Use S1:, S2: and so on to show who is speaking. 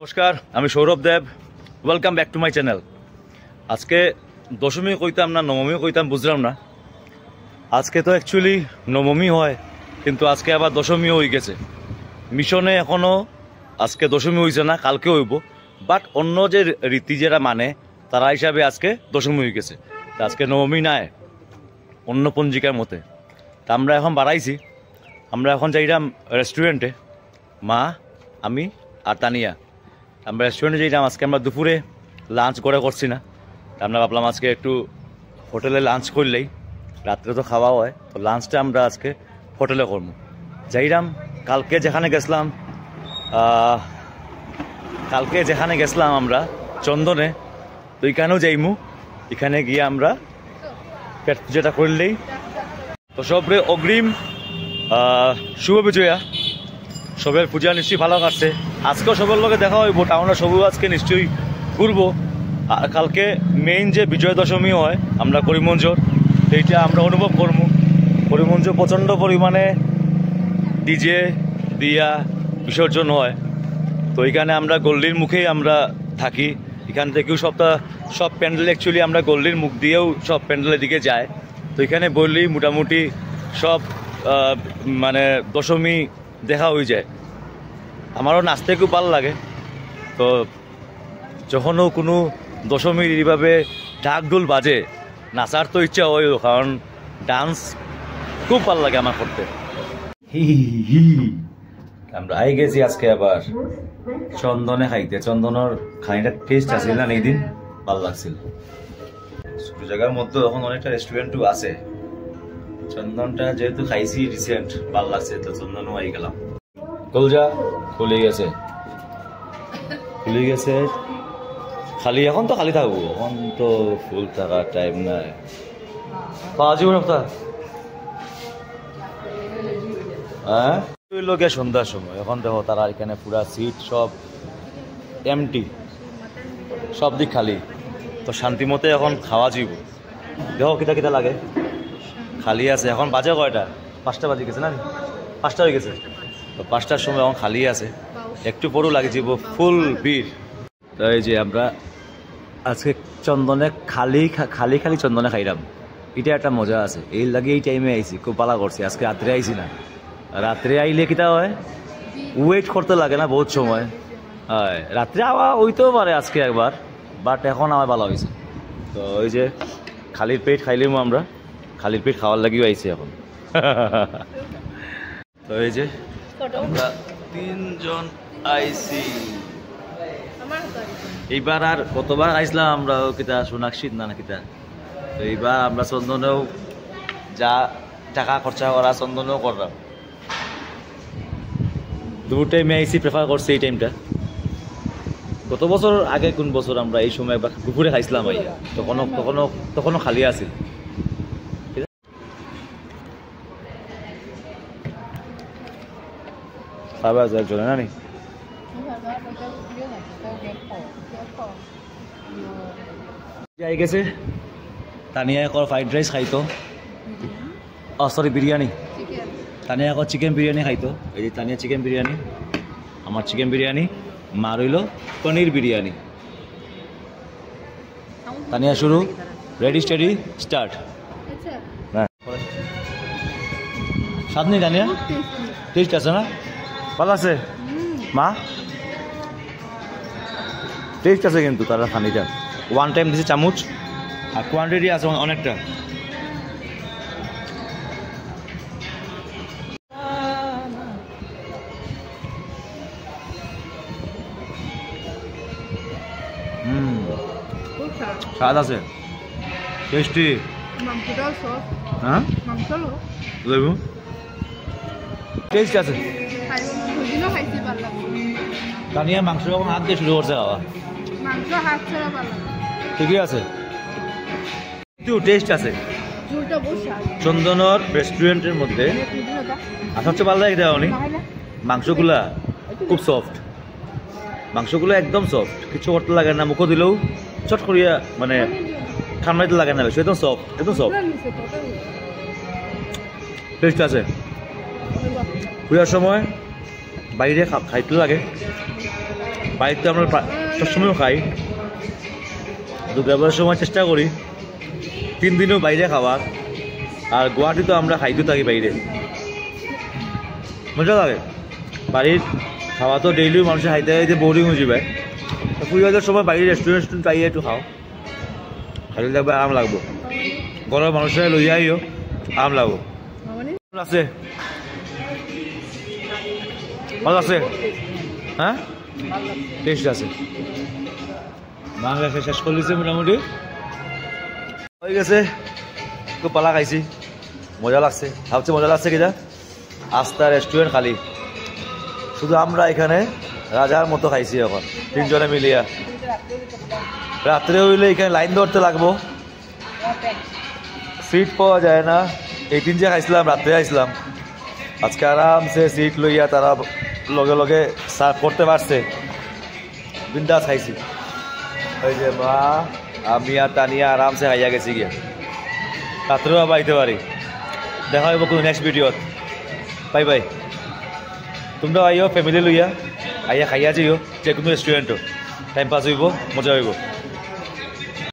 S1: নমস্কার, আমি Sourav Dev. Welcome back to my channel. আজকে দশমী কইতাম না নবমী কইতাম বুঝলাম না। আজকে তো অ্যাকচুয়ালি নবমী হয়, কিন্তু আজকে আবার দশমীও হয়ে গেছে। মিশনে এখনও আজকে দশমী হয়েছে না, কালকে হইব, বাট অন্য যে রীতি যারা মানে তারা হিসাবে আজকে দশমী হয়ে গেছে। তা আজকে নবমী নাই অন্য পঞ্জিকার মতে। তা আমরা এখন বাড়াইছি, আমরা এখন যাইলাম রেস্টুরেন্টে, মা, আমি আর তানিয়া। আমরা রেস্টুরেন্টে যাইলাম। আজকে আমরা দুপুরে লাঞ্চ করছি না, আমরা ভাবলাম আজকে একটু হোটেলে লাঞ্চ করলেই, রাত্রে তো খাওয়া হয়, তো লাঞ্চটা আমরা আজকে হোটেলে করবো। যাইলাম কালকে যেখানে গেছিলাম আমরা চন্দনে, তো এখানেও যাইমু। এখানে গিয়ে আমরা পেট পূজাটা করলেই। তো সবরে অগ্রিম শুভ বিজয়া। সবের পূজা নিশ্চয়ই ভালো কাটছে। আজকেও সবের লোকে দেখা হইব, টাউনে সবু আজকে নিশ্চয়ই ঘুরবো। আর কালকে মেইন যে বিজয় দশমী হয় আমরা করিমগঞ্জর, সেইটা আমরা অনুভব করবো। করিমগঞ্জ প্রচণ্ড পরিমাণে ডিজে দিয়া বিসর্জন হয়। তো এখানে আমরা গল্লির মুখেই আমরা থাকি। এখান থেকেও সব প্যান্ডেল অ্যাকচুয়ালি আমরা গল্লির মুখ দিয়েও সব প্যান্ডেলের দিকে যায়। তো এখানে বললেই মোটামুটি সব মানে দশমী দেখা হয়ে যায়। আমারও নাচতে খুব ভালো লাগে। তো যখনও কোনো দশমীর এইভাবে ঢাক ঢোল বাজে, নাচার তো ইচ্ছা হয়, কারণ ডান্স খুব ভালো লাগে আমার করতে। আমরা আই গেছি আজকে আবার চন্দনে খাইতে। চন্দনের খানিটা টেস্ট আছিল না, এই দিন ভালো লাগছিল। ছোট জায়গার মধ্যে এখন অনেকটা রেস্টুরেন্টও আছে। চন্দনটা যেহেতু খাইছি রিসেন্ট, ভালো লাগছে, তো চন্দনও আই গেলাম। কলজা খুলে গেছে খালি, এখন তো খালি থাকবো, এখন তো ফুল থাকার টাইম নাই। পাওয়া যাবে না হ্যাঁ লোকে সন্ধ্যার সময়। এখন দেখো তারা এখানে পুরা সিট সব এমটি, সব দিক খালি। তো শান্তি মতে এখন খাওয়া যাইব। দেখো কিতা কিতা লাগে, খালি আছে। এখন বাজে কয়টা? 5টা বাজে গেছে না, 5টা হয়ে গেছে। তো 5টার সময় এখন খালি আছে, একটু পরও লাগে যাব ফুল ভিড়। তো এই যে আমরা আজকে চন্দনে খালি চন্দনে খাইলাম, এটা একটা মজা আছে। এই লাগে এই টাইমে আইছি, খুব ভালো করছি। আজকে রাত্রে আইছি না, রাত্রে আইলে কিতা হয়, ওয়েট করতে লাগে না বহুত সময়। হয় রাত্রে আবার হইতেও পারে আজকে একবার, বাট এখন আমার ভালো হয়েছে। তো ওই যে খালির পেট খাইলেও আমরা, খালির পেট খাওয়ার লাগিও আইছি এখন। তো এই যে আমরা 3জন আইছি এইবার। আর কতবার আইসলাম আমরা কিতা সোনাক্ষী না কিতা। তো এইবার আমরা চন্দনেও যা টাকা খরচা করা চন্দনেও করলাম। দুটো টাইমে আইসি, প্রেফার করছি এই টাইমটা। গত বছর আগে কোন বছর আমরা এই সময় একবার দুপুরে খাইছিলাম আইয়া, তখনও খালি আছিল। চলে না নি যাই গেছে। তানিয়া এখন ফ্রাইড রাইস খাইতো, সরি বিরিয়ানি। তানিয়া এখন চিকেন বিরিয়ানি খাইতো। এই যে তানিয়া চিকেন বিরিয়ানি, আমার চিকেন বিরিয়ানি, মা রইল পনির বিরিয়ানি। তানিয়া শুরু, রেডি স্টেডি স্টার্ট। হ্যাঁ স্বাদ নেই তানিয়া? টেস্ট আছে না? ভালো আছে মা? টেস্ট আছে কিন্তু তারা খানিটা। ওয়ান টাইম দিছে চামচ, আর কোয়ান্টিটি আছে অনেকটা। স্বাদ আছে, টেস্টি। হ্যাঁ লেবু টেস্ট আছে। তানিয়া মাংস যখন হাত দিয়ে শুরু করছে খাওয়া, ঠিকই আছে, একটু টেস্ট আছে। চন্দনের রেস্টুরেন্টের মধ্যে আর সবচেয়ে ভালো লাগে দেওয়া মাংসগুলা খুব সফট। মাংসগুলো একদম সফট, কিছু করতে লাগে না, মুখও দিলেও চট করিয়া মানে ঠান্ডাতে লাগে না, বেশি একদম সফট, একদম সফট। টেস্ট আছে। পূজার সময় বাইরে খাইতে লাগে, বাড়িতে আমরা সবসময় খাই, তো ব্যবহারের সময় চেষ্টা করি 3 দিনও বাইরে খাওয়ার। আর গুয়াহাটি তো আমরা খাইতে থাকি বাইরে, মজা লাগে। বাড়ির খাওয়া তো ডেইলি মানুষের খাইতে খাইতে বোরিং হয়ে যাবে, পূজাদের সময় বাইরে রেস্টুরেন্ট পাইয়ে একটু খাও, খাইলে লাগবে আরাম লাগবো। ঘরের মানুষের লইয়া আইও, আরাম লাগবো। আছে ভালো আছে, হ্যাঁ টেস্ট আছে। বাংলা শেষ করে দিচ্ছে মোটামুটি হয়ে গেছে। খুব পালা খাইছি, মজা লাগছে। সবচেয়ে মজা লাগছে কিনা, আস্থা রেস্টুরেন্ট খালি, শুধু আমরা এখানে রাজার মতো খাইছি এখন 3 জনে মিলিয়া। রাত্রে হইলে এখানে লাইন ধরতে লাগবো, সিট পাওয়া যায় না। এই দিন যে খাইছিলাম রাত্রে খাইছিলাম, আজকে আরামসে সিট লইয়া তারা লগে লগে সার্ভ করতে পারছে, বিন্দাস খাইছি। ওই যে মা আমি আর তানিয়া আরামসে খাইয়া গেছি গিয়া, রাত্রেও আবার আইতে পারি। দেখা হইব কোনো নেক্সট ভিডিওত, বাই বাই। তোমরা আইও ফ্যামিলি লইয়া, আইয়া খাইয়া যাইও যে কোনো রেস্টুরেন্টও, টাইম পাস হইব, মজা হইব।